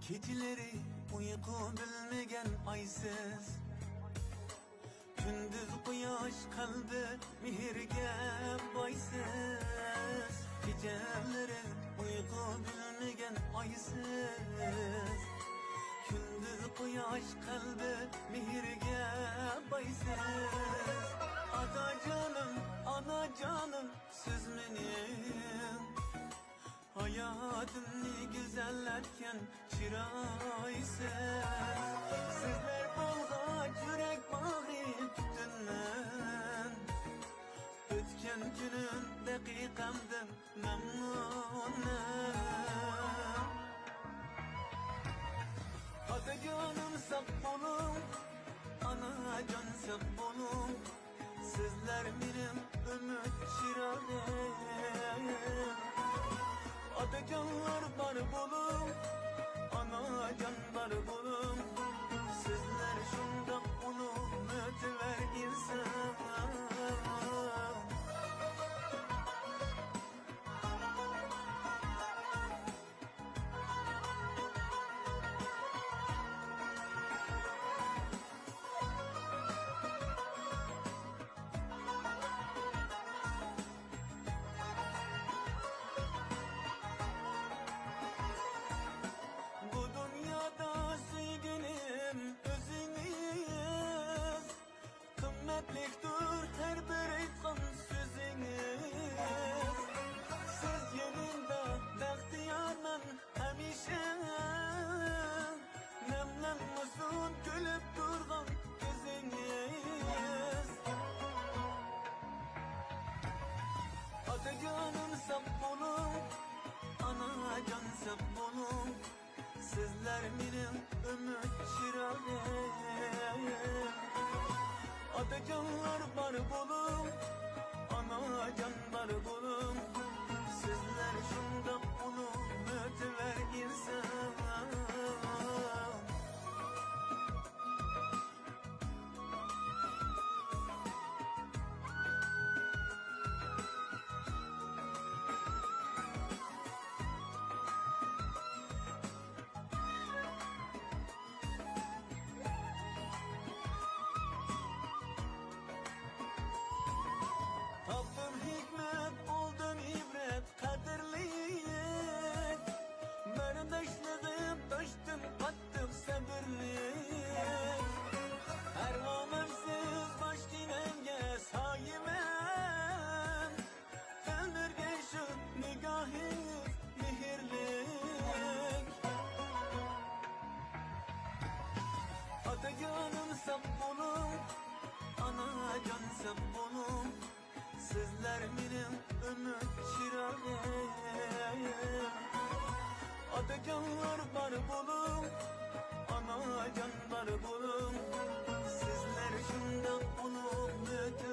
Geceleri uyku bilmegen aysiz, gündüz quyosh qalbi mehrga boysiz. Geceleri uyku bilmegen aysiz, gündüz quyosh qalbi mehrga boysiz. Ana canım siz mening hayatımni güzelletken çıraysiz. Sizler bolğaç yürek bağıyıp tutunman, ötken günüm daqiqamdan memnunum. Atacanım sağ olun, anacan sağ olun. Sizler benim ümit çırağım. Atacanlar bar bulun, anacan bar bulun. Sizler şundaq ulum ötüver insan. Kımmetliktir her bir aytkan sözünüz. Siz yanında bahtiyarman hemişe, memnunmusun gülüp durgan gözünüz. Atacanım sağ olun, anacan sağ olun. Sizler benim ümit çırağım. Atacanlar bar bulun, anacan bar bulun. Sizler şundaq ulum ötüver insan. Taptım hikmet, oldun ibret, kadirlik. Bardaşladım, taştım, kattım sabırlik. Her alemsiz baş dinenge sahimen. Ömürge şu nigahınız mihirlik. Atacanım sağ olun, anacan sağ olun. Sizler benim ümit çırağım. Atacanlar bar bulun, anacan bar bulun. Sizler şundaq ulum ötüver